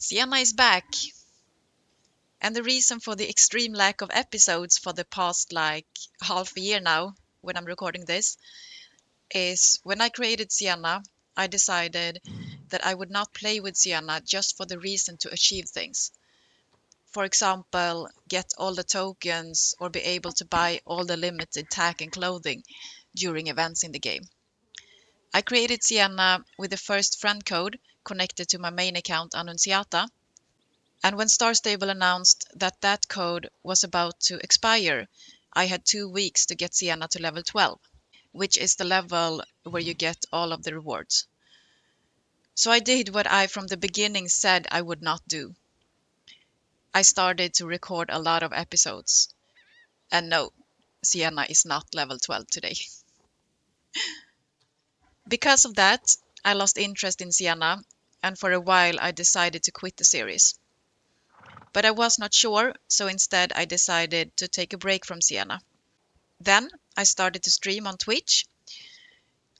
Sienna is back, and the reason for the extreme lack of episodes for the past half a year now, when I'm recording this, is when I created Sienna, I decided that I would not play with Sienna just for the reason to achieve things. For example, get all the tokens or be able to buy all the limited tech and clothing during events in the game. I created Sienna with the first friend code connected to my main account Annunziata, and when Star Stable announced that that code was about to expire, I had 2 weeks to get Sienna to level 12, which is the level where you get all of the rewards. So I did what I from the beginning said I would not do. I started to record a lot of episodes. And no, Sienna is not level 12 today. Because of that, I lost interest in Sienna, and for a while I decided to quit the series. But I was not sure, so instead I decided to take a break from Sienna. Then I started to stream on Twitch,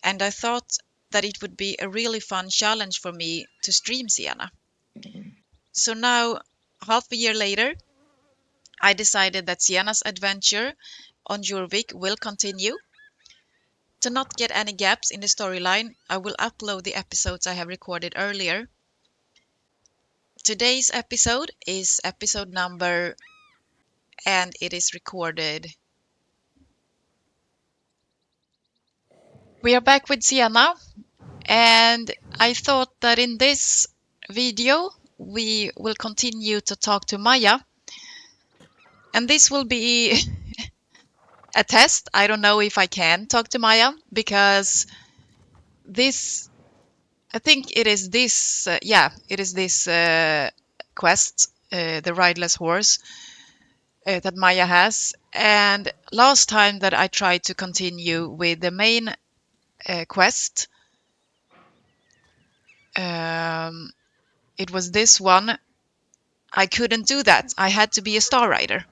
and I thought that it would be a really fun challenge for me to stream Sienna. So now, half a year later, I decided that Sienna's adventure on Jorvik will continue. To not get any gaps in the storyline, I will upload the episodes I have recorded earlier. Today's episode is episode number, and it is recorded. We are back with Sienna, and I thought that in this video we will continue to talk to Maja. And this will be a test. I don't know if I can talk to Maja because I think it is this, quest, the Rideless Horse, that Maja has. And last time that I tried to continue with the main quest, it was this one. I couldn't do that. I had to be a Star Rider.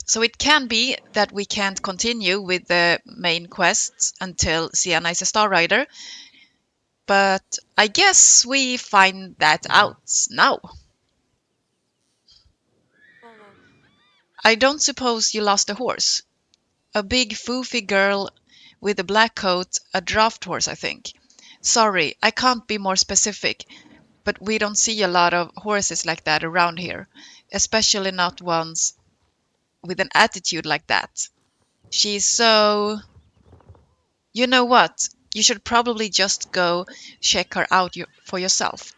So it can be that we can't continue with the main quests until Sienna is a Star Rider. But I guess we find that out now. I don't suppose you lost a horse. A big foofy girl with a black coat, a draft horse, I think. Sorry, I can't be more specific, but we don't see a lot of horses like that around here, especially not ones with an attitude like that. She's so... You know what? You should probably just go check her out for yourself.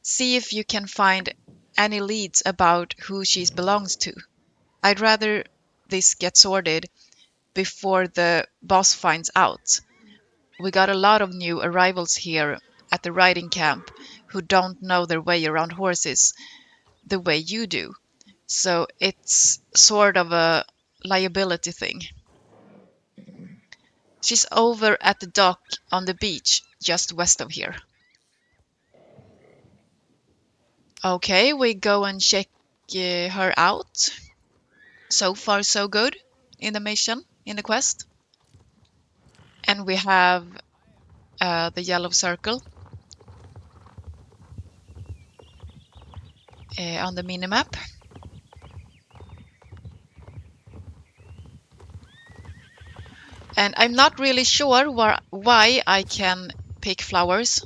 See if you can find any leads about who she belongs to. I'd rather this get sorted before the boss finds out. We got a lot of new arrivals here at the riding camp who don't know their way around horses the way you do. So it's sort of a liability thing. She's over at the dock on the beach just west of here. Okay, we go and check her out. So far, so good in the mission, in the quest. And we have the yellow circle on the minimap. And I'm not really sure why I can pick flowers.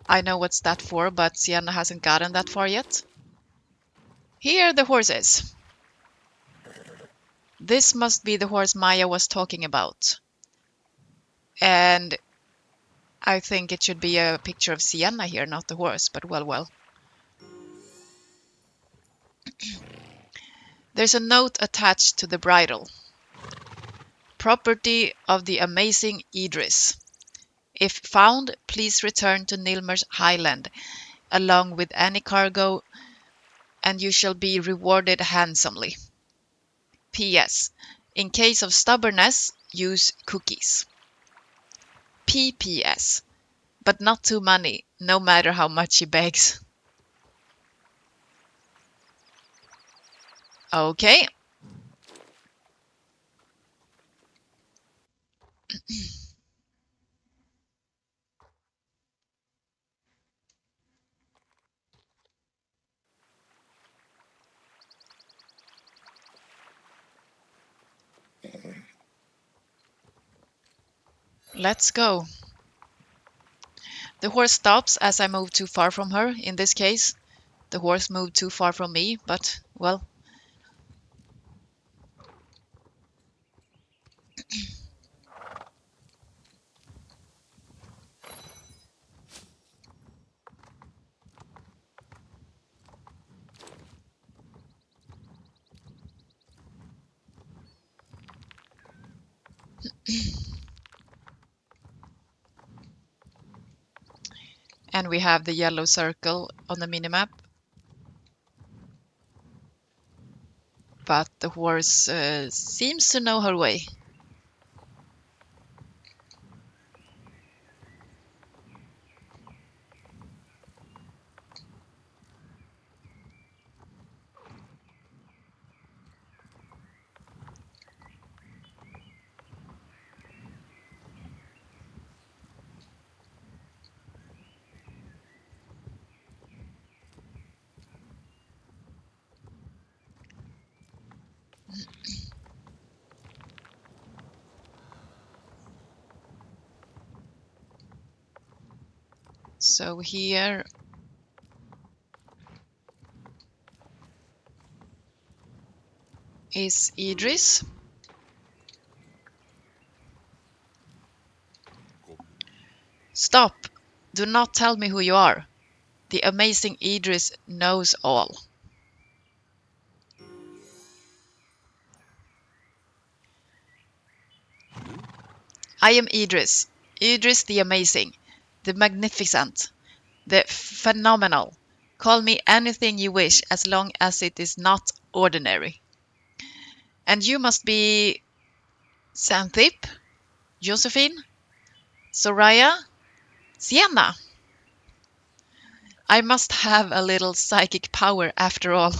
I know what's that for, but Sienna hasn't gotten that far yet. Here are the horses. This must be the horse Maja was talking about. And I think it should be a picture of Sienna here, not the horse, but well. There's a note attached to the bridle. Property of the amazing Idris. If found, please return to Nilmer's Highland, along with any cargo, and you shall be rewarded handsomely. P.S. In case of stubbornness, use cookies. P.P.S. But not too many, no matter how much she begs. Okay. Let's go. The horse stops as I move too far from her. In this case, the horse moved too far from me, but, well. And we have the yellow circle on the minimap. But the horse seems to know her way. So here is Idris. Stop! Do not tell me who you are. The amazing Idris knows all. I am Idris. Idris the amazing, the magnificent, the phenomenal. Call me anything you wish as long as it is not ordinary. And you must be Xanthip, Josephine, Soraya, Sienna. I must have a little psychic power after all.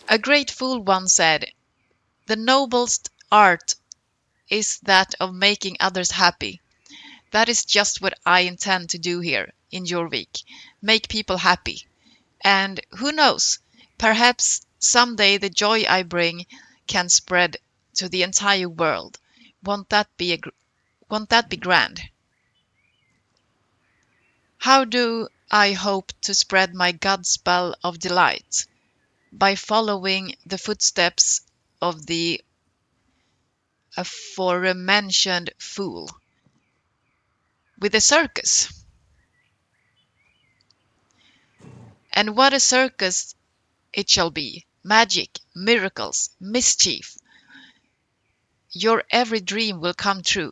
A great fool once said, the noblest art is that of making others happy. That is just what I intend to do here in Jorvik. Make people happy. And who knows, perhaps someday the joy I bring can spread to the entire world. Won't that be grand? How do I hope to spread my Godspell of delight? By following the footsteps of the aforementioned fool. With a circus. And what a circus it shall be. Magic, miracles, mischief. Your every dream will come true.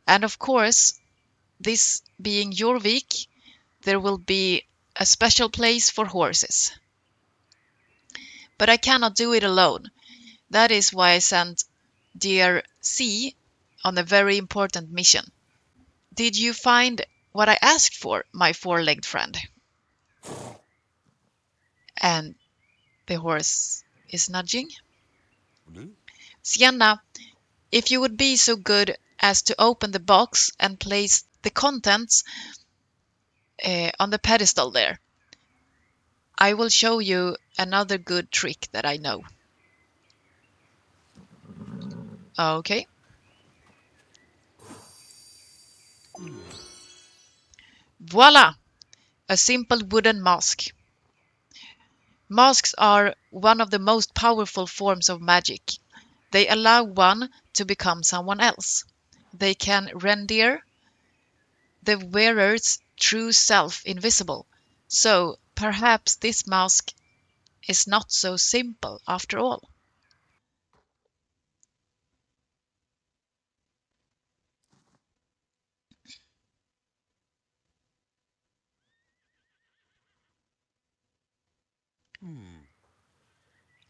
And of course, this being Jorvik, there will be a special place for horses. But I cannot do it alone. That is why I sent dear C on a very important mission. Did you find what I asked for, my four-legged friend? And the horse is nudging. Sienna, if you would be so good as to open the box and place the contents on the pedestal there, I will show you another good trick that I know. Okay. Voila! A simple wooden mask. Masks are one of the most powerful forms of magic. They allow one to become someone else. They can render the wearer's true self invisible. So perhaps this mask is not so simple after all.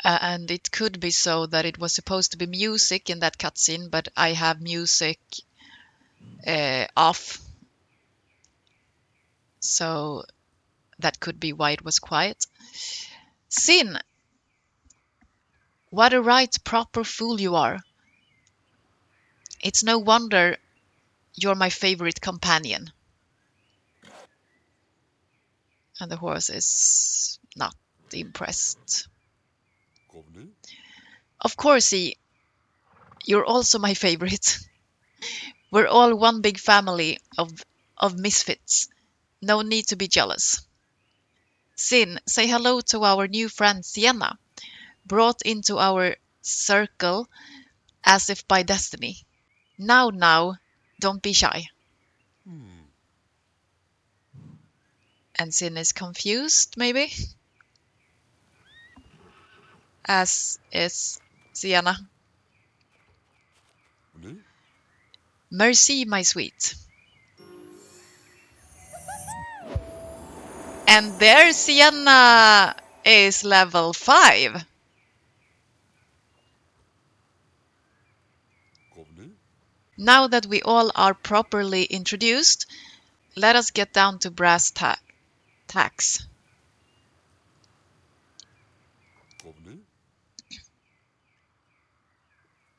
And it could be so that it was supposed to be music in that cutscene, but I have music off. So that could be why it was quiet. Sin, what a right proper fool you are. It's no wonder you're my favorite companion. And the horse is not impressed. Of course, You're also my favorite. We're all one big family of misfits. No need to be jealous. Sin, say hello to our new friend Sienna, brought into our circle as if by destiny. Now, don't be shy. And Sin is confused, maybe? As is Sienna. Merci, my sweet. And there Sienna is level 5. Now that we all are properly introduced, let us get down to brass tacks.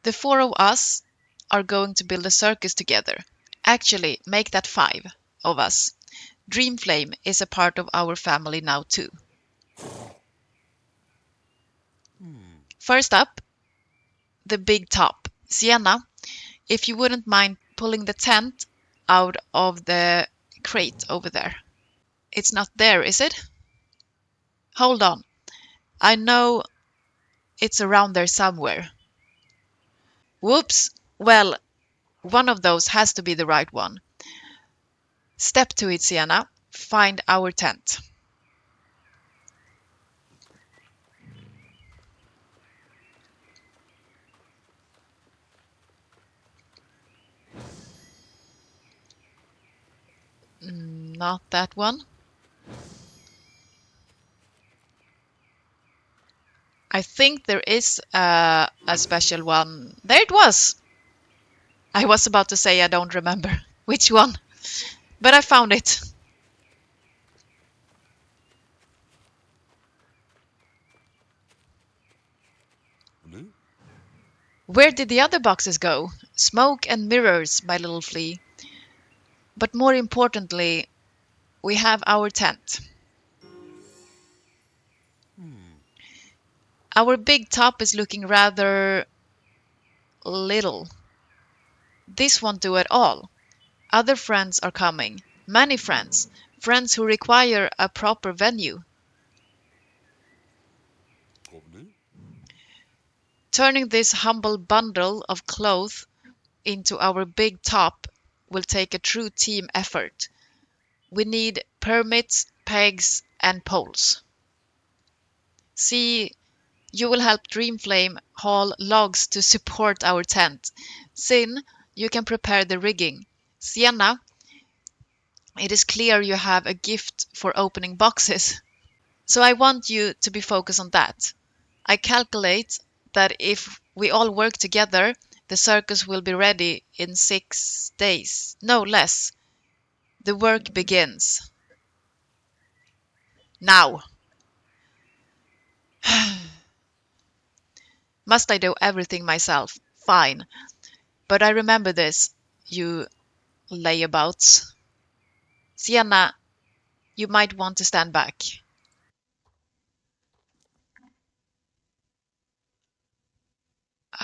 The 4 of us are going to build a circus together. Actually, make that 5 of us. Dreamflame is a part of our family now too. First up, the big top. Sienna, if you wouldn't mind pulling the tent out of the crate over there. It's not there, is it? Hold on. I know it's around there somewhere. Whoops. Well, one of those has to be the right one. Step to it, Sienna. Find our tent. Not that one. I think there is a special one. There it was. I was about to say I don't remember which one, but I found it. Where did the other boxes go? Smoke and mirrors, my little flea. But more importantly, we have our tent. Our big top is looking rather little. This won't do at all. Other friends are coming. Many friends. Friends who require a proper venue. Turning this humble bundle of clothes into our big top will take a true team effort. We need permits, pegs, and poles. See, you will help Dreamflame haul logs to support our tent. Sin, you can prepare the rigging. Sienna, it is clear you have a gift for opening boxes. So I want you to be focused on that. I calculate that if we all work together, the circus will be ready in 6 days. No less. The work begins. Now. Must I do everything myself? Fine. But I remember this, you layabouts. Sienna, you might want to stand back.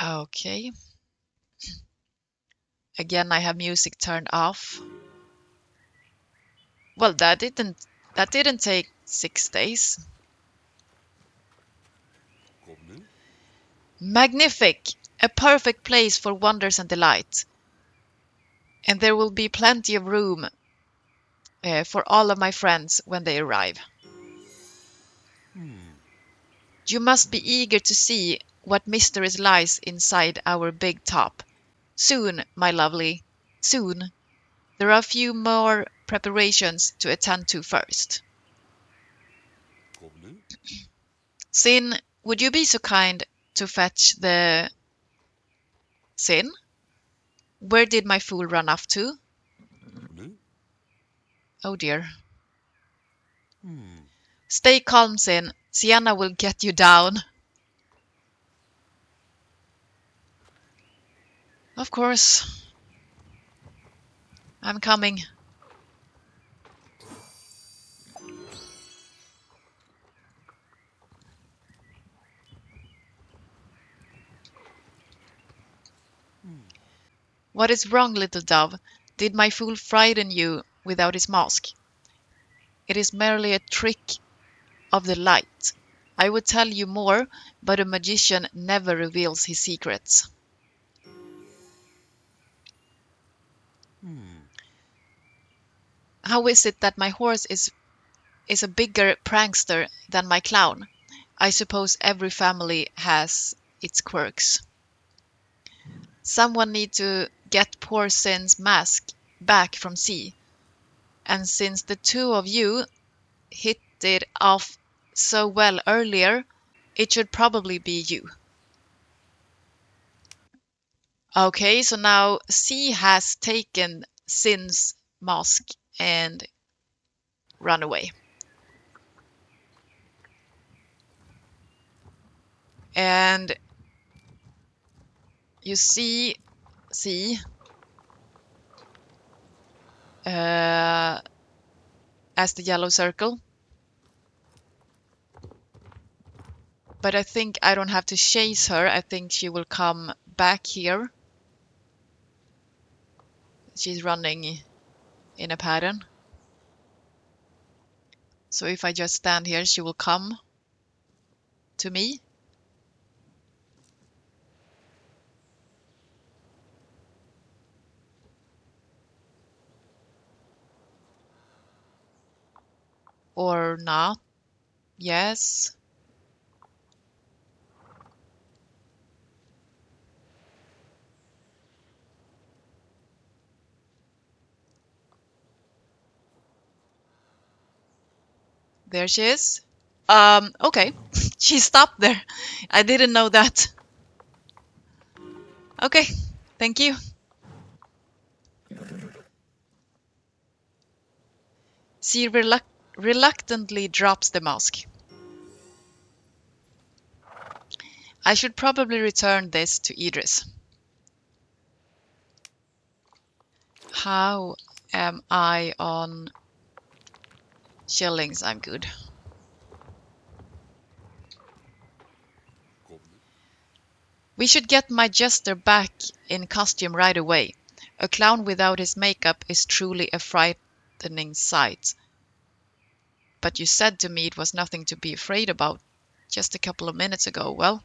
Okay. Again, I have music turned off. Well, that didn't take 6 days. Magnific! A perfect place for wonders and delight. And there will be plenty of room for all of my friends when they arrive. You must be eager to see what mysteries lies inside our big top. Soon, my lovely, soon. There are a few more preparations to attend to first. Sin, would you be so kind to fetch the... Sin? Where did my fool run off to? Oh dear. Stay calm, Sin. Sienna will get you down. Of course. I'm coming. What is wrong, little dove? Did my fool frighten you without his mask? It is merely a trick of the light. I would tell you more, but a magician never reveals his secrets. How is it that my horse is a bigger prankster than my clown? I suppose every family has its quirks. Someone need to get poor Sin's mask back from sea. And since the two of you hit it off so well earlier, it should probably be you. Okay, so now C has taken Sin's mask and run away. And you see C as the yellow circle. But I think I don't have to chase her. I think she will come back here. She's running in a pattern. So if I just stand here, she will come to me. Or not. Yes. There she is. Okay. She stopped there. I didn't know that. Okay. Thank you. She reluctantly drops the mask. I should probably return this to Idris. How am I on shillings? I'm good. We should get my jester back in costume right away. A clown without his makeup is truly a frightening sight. But you said to me it was nothing to be afraid about just a couple of minutes ago. Well,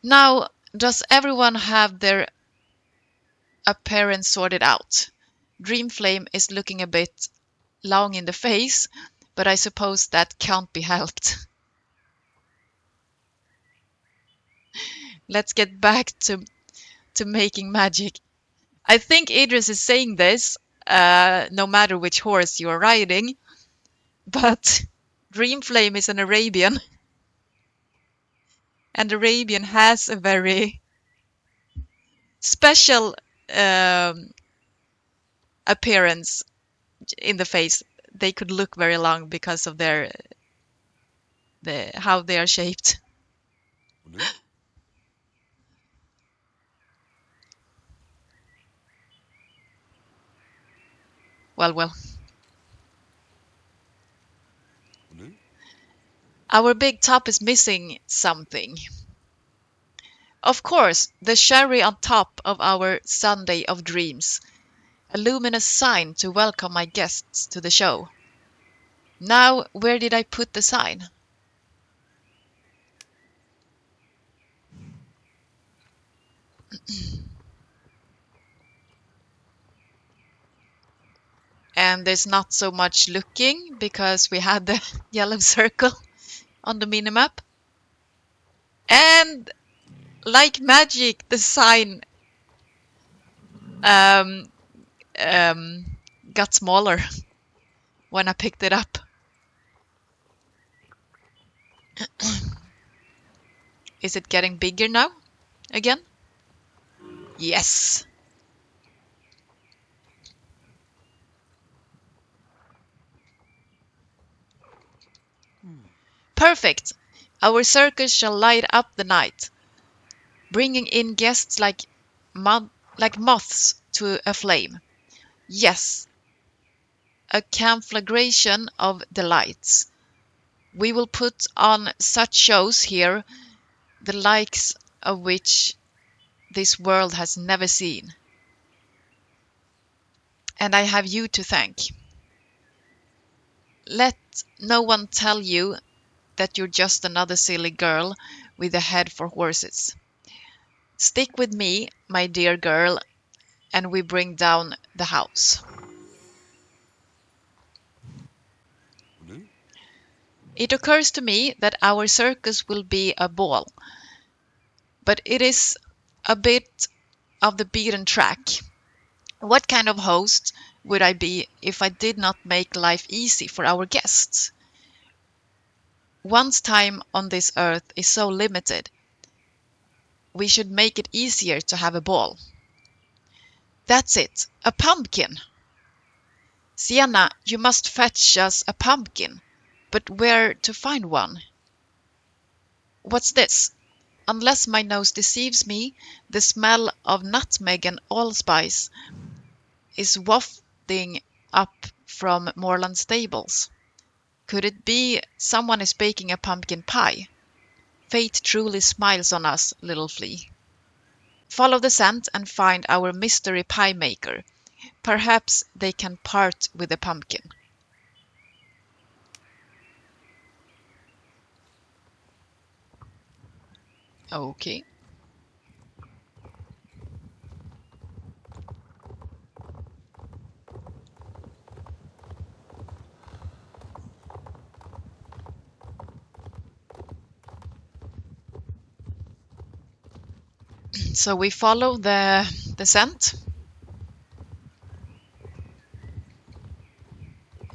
now does everyone have their appearance sorted out? Dreamflame is looking a bit long in the face, but I suppose that can't be helped. Let's get back to making magic. I think Idris is saying this no matter which horse you are riding, but Dreamflame is an Arabian, and Arabian has a very special appearance in the face. They could look very long because of how they are shaped. Well. Our big top is missing something. Of course, the cherry on top of our Sunday of dreams. A luminous sign to welcome my guests to the show. Now, where did I put the sign? And there's not so much looking because we had the yellow circle on the minimap. And like magic, the sign got smaller when I picked it up. Is it getting bigger now? Again? Yes. Perfect. Our circus shall light up the night, bringing in guests like moths to a flame. Yes, a conflagration of delights. We will put on such shows here, the likes of which this world has never seen. And I have you to thank. Let no one tell you that you're just another silly girl with a head for horses. Stick with me, my dear girl, and we bring down the house. It occurs to me that our circus will be a ball, but it is a bit of the beaten track. What kind of host would I be if I did not make life easy for our guests? One's time on this earth is so limited. We should make it easier to have a ball. That's it, a pumpkin. Sienna, you must fetch us a pumpkin, but where to find one? What's this? Unless my nose deceives me, the smell of nutmeg and allspice is wafting up from Moorland stables. Could it be someone is baking a pumpkin pie? Fate truly smiles on us, little flea. Follow the scent and find our mystery pie maker. Perhaps they can part with the pumpkin. Okay. So we follow the scent.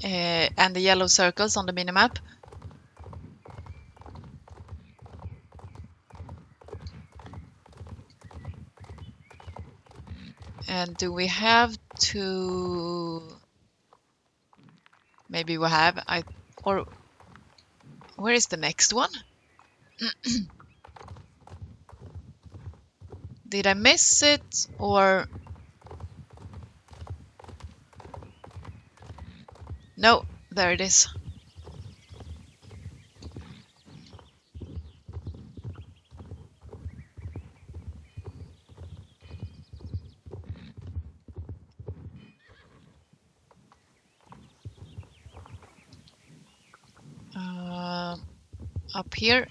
And the yellow circles on the minimap. And do we have to... Maybe we have... Or where is the next one? Did I miss it, or... No, there it is. Up here.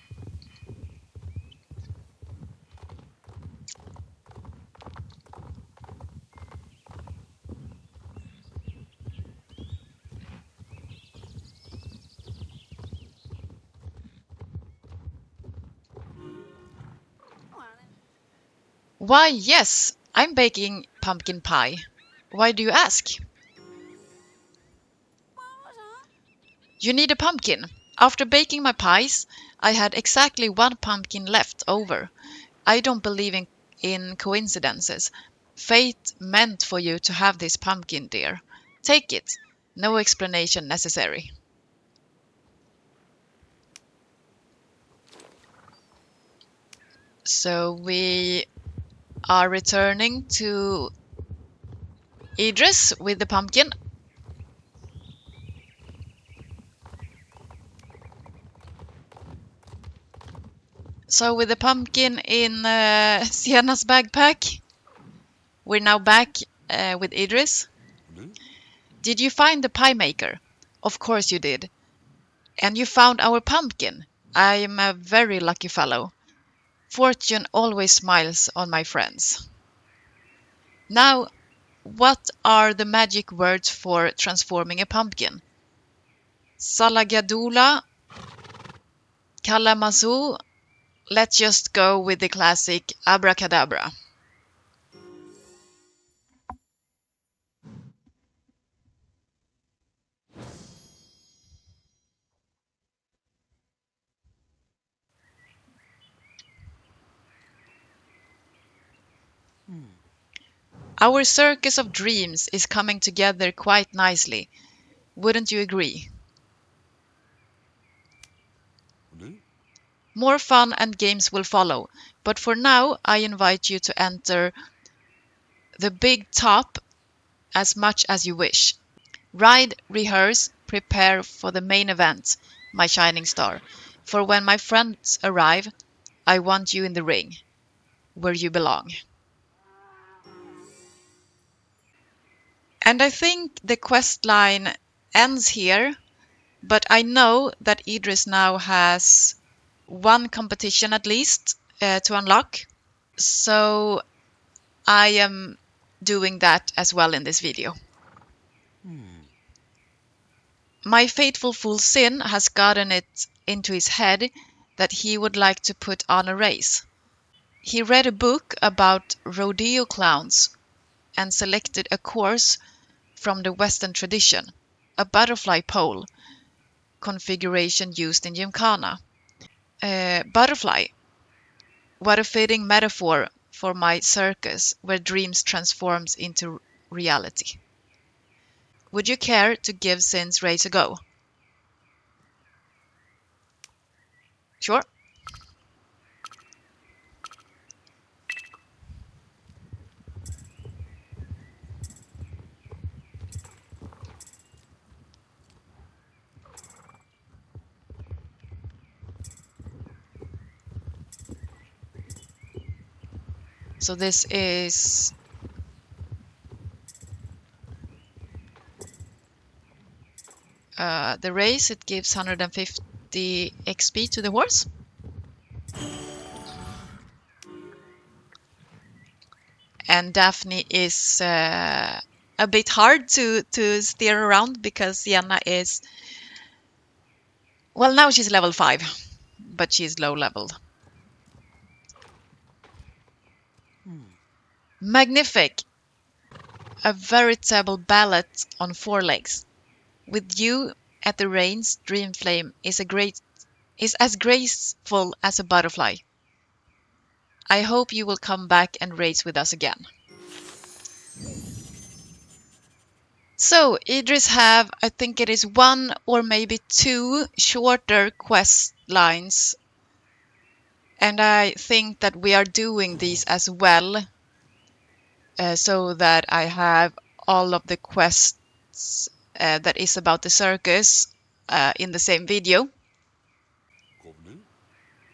Why, yes, I'm baking pumpkin pie. Why do you ask? You need a pumpkin. After baking my pies, I had exactly one pumpkin left over. I don't believe in coincidences. Fate meant for you to have this pumpkin, dear. Take it. No explanation necessary. So we are returning to Idris with the pumpkin. So with the pumpkin in Sienna's backpack, we're now back with Idris. Did you find the pie maker? Of course you did. And you found our pumpkin. I am a very lucky fellow. Fortune always smiles on my friends. Now, what are the magic words for transforming a pumpkin? Salagadoola, Kalamazoo. Let's just go with the classic abracadabra. Our circus of dreams is coming together quite nicely. Wouldn't you agree? More fun and games will follow, but for now I invite you to enter the big top as much as you wish. Ride, rehearse, prepare for the main event, my shining star. For when my friends arrive, I want you in the ring, where you belong. And I think the quest line ends here, but I know that Idris now has one competition at least to unlock. So I am doing that as well in this video. My faithful fool Sin has gotten it into his head that he would like to put on a race. He read a book about rodeo clowns and selected a course from the Western tradition, a butterfly pole configuration used in Gymkhana. Butterfly, what a fitting metaphor for my circus where dreams transforms into reality. Would you care to give Sin's race a go? Sure. So this is the race. It gives 150 XP to the horse. And Daphne is a bit hard to steer around because Sienna is, well, now she's level 5, but she's low leveled. Magnific, a veritable ballet on 4 legs. With you at the reins, Dreamflame is as graceful as a butterfly. I hope you will come back and race with us again. So Idris have, I think it is 1 or maybe 2 shorter quest lines, and I think that we are doing these as well, so that I have all of the quests that is about the circus in the same video.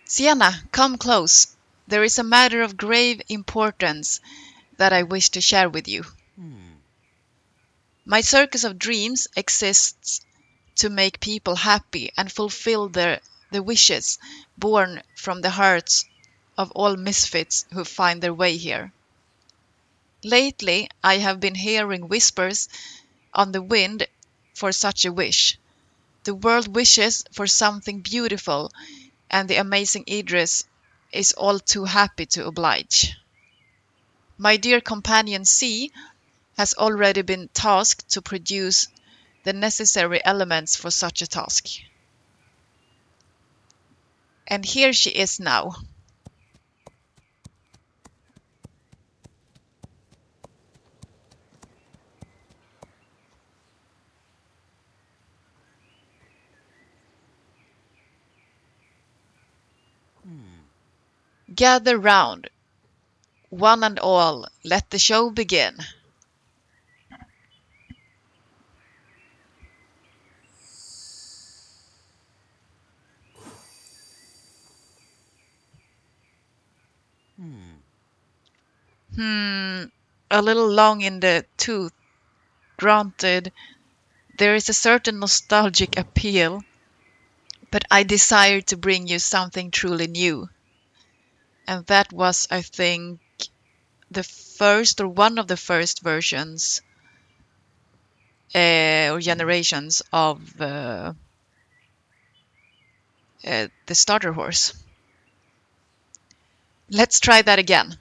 Sienna, come close. There is a matter of grave importance that I wish to share with you. My circus of dreams exists to make people happy and fulfill the wishes born from the hearts of all misfits who find their way here. Lately, I have been hearing whispers on the wind for such a wish. The world wishes for something beautiful, and the amazing Idris is all too happy to oblige. My dear companion C has already been tasked to produce the necessary elements for such a task. And here she is now. Gather round, one and all, let the show begin. A little long in the tooth. Granted, there is a certain nostalgic appeal, but I desire to bring you something truly new. And that was, I think, the first or one of the first versions or generations of the starter horse. Let's try that again.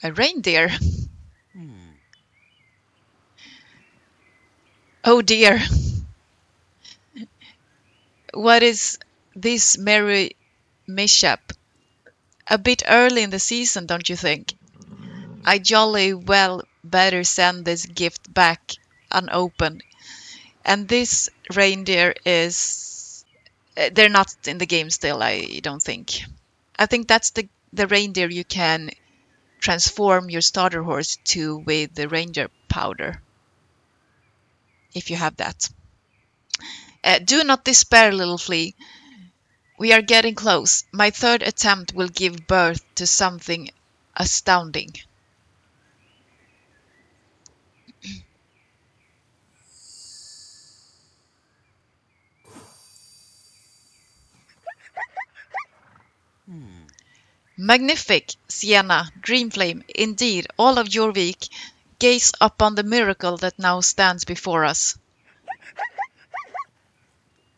A reindeer. Oh dear. What is this merry mishap? A bit early in the season, don't you think? I jolly well better send this gift back unopened. And this reindeer is... they're not in the game still, I don't think. I think that's the reindeer you can transform your starter horse to with the ranger powder, if you have that. Do not despair, little flea. We are getting close. My third attempt will give birth to something astounding. Magnific, Sienna, Dreamflame, indeed, all of Jorvik, gaze upon the miracle that now stands before us.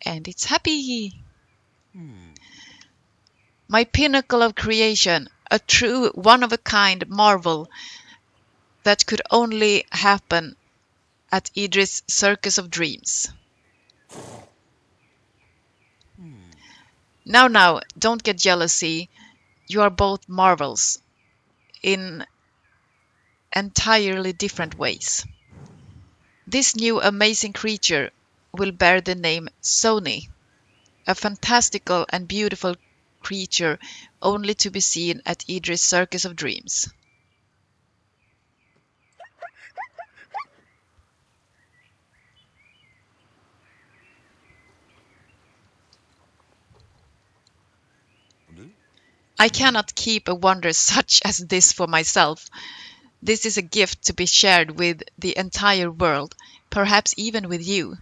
And it's happy. My pinnacle of creation, a true one-of-a-kind marvel that could only happen at Idris Circus of Dreams. Now, don't get jealousy. You are both marvels in entirely different ways. This new amazing creature will bear the name Sony, a fantastical and beautiful creature only to be seen at Idris Circus of Dreams. I cannot keep a wonder such as this for myself. This is a gift to be shared with the entire world, perhaps even with you.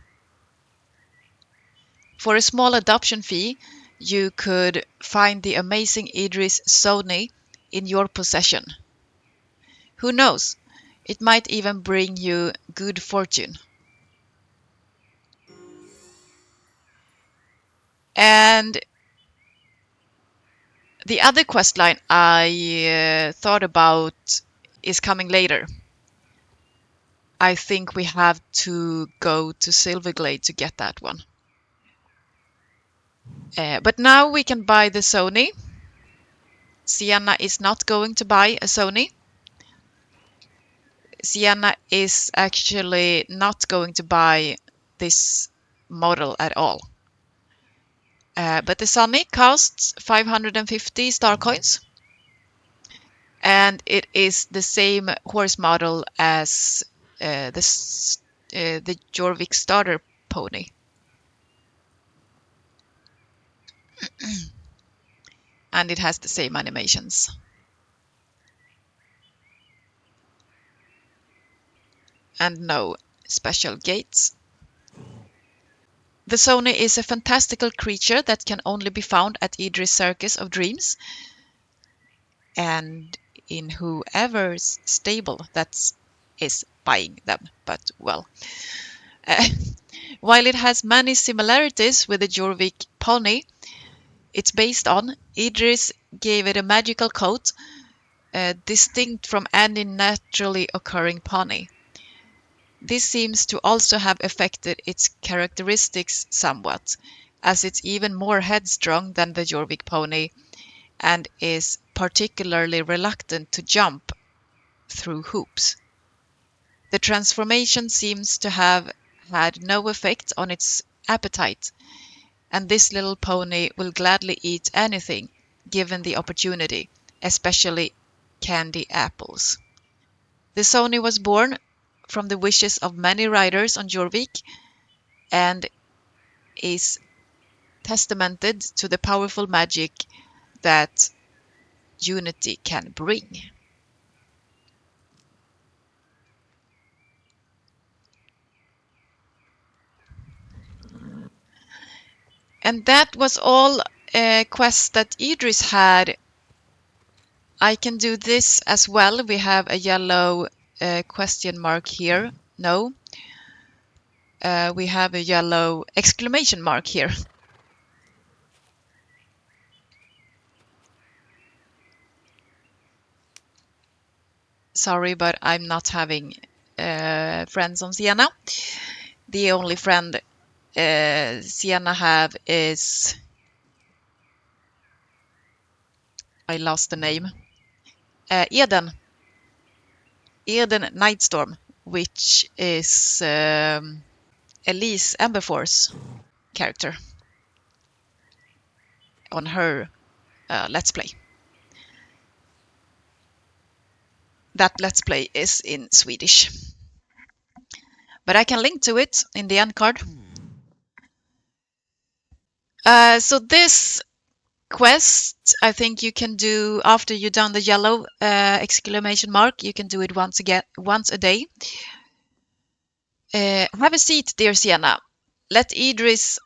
For a small adoption fee, you could find the amazing Idris Sony in your possession. Who knows? It might even bring you good fortune. And the other quest line I thought about is coming later. I think we have to go to Silverglade to get that one. But now we can buy the Sony. Sienna is not going to buy a Sony. Sienna is actually not going to buy this model at all. But the Sony costs 550 star coins. And it is the same horse model as the Jorvik starter pony. And it has the same animations. And no special gates. The Sony is a fantastical creature that can only be found at Idris Circus of Dreams and in whoever's stable that is buying them. But well, while it has many similarities with the Jorvik pony it's based on, Idris gave it a magical coat, distinct from any naturally occurring pony. This seems to also have affected its characteristics somewhat, as it's even more headstrong than the Jorvik pony and is particularly reluctant to jump through hoops. The transformation seems to have had no effect on its appetite, and this little pony will gladly eat anything given the opportunity, especially candy apples. The Sony was born from the wishes of many riders on Jorvik and is testamented to the powerful magic that unity can bring. And that was all quests that Idris had. I can do this as well. We have a yellow question mark here. No. We have a yellow exclamation mark here. Sorry, but I'm not having friends on Sienna. The only friend Sienna have is... I lost the name. Eden. Eden Nightstorm, which is Elise Emberforce character on her Let's Play. That Let's Play is in Swedish. But I can link to it in the end card. So this Quest, I think you can do after you've done the yellow exclamation mark. You can do it once a day. Have a seat, dear Sienna. Let Idris,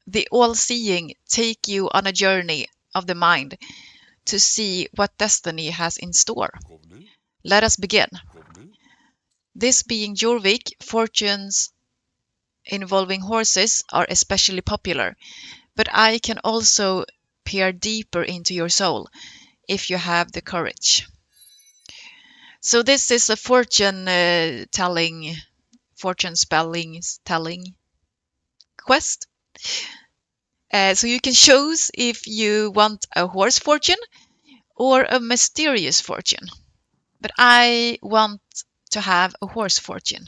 the all-seeing, take you on a journey of the mind to see what destiny has in store. Let us begin. This being Jorvik, fortunes involving horses are especially popular, but I can also peer deeper into your soul if you have the courage. So this is a fortune telling quest. So you can choose if you want a horse fortune or a mysterious fortune. But I want to have a horse fortune.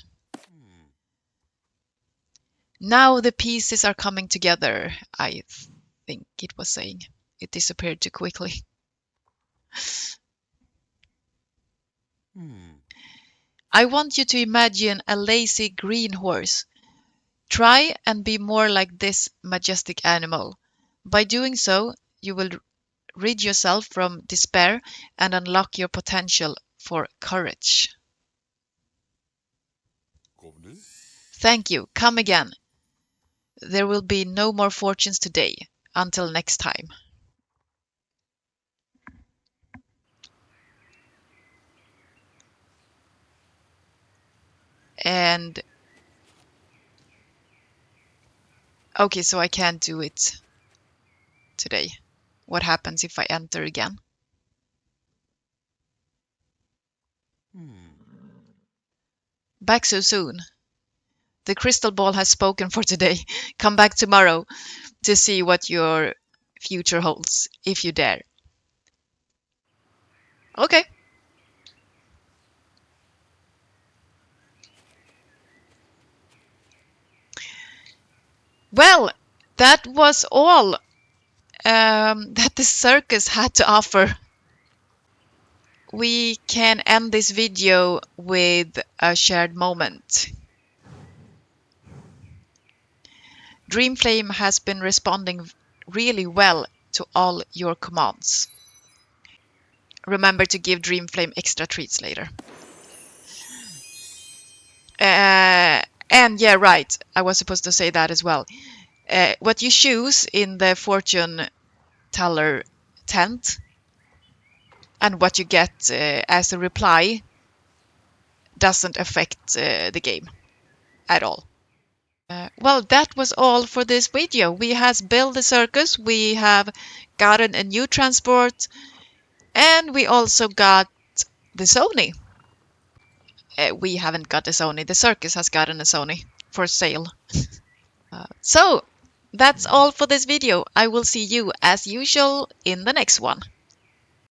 Now the pieces are coming together, I think it was saying. It disappeared too quickly. I want you to imagine a lazy green horse. Try and be more like this majestic animal. By doing so, you will rid yourself from despair and unlock your potential for courage. Thank you. Come again. There will be no more fortunes today. Until next time. And okay, so I can't do it today. What happens if I enter again? Back so soon. The crystal ball has spoken for today. Come back tomorrow to see what your future holds, if you dare. Okay. Well, that was all that the circus had to offer. We can end this video with a shared moment. Dreamflame has been responding really well to all your commands. Remember to give Dreamflame extra treats later. And yeah, right, I was supposed to say that as well. What you choose in the fortune teller tent and what you get as a reply doesn't affect the game at all. Well, that was all for this video. We have built the circus, we have gotten a new transport, and we also got the Sony. We haven't got a Sony. The circus has gotten a Sony for sale. So that's all for this video. I will see you as usual in the next one.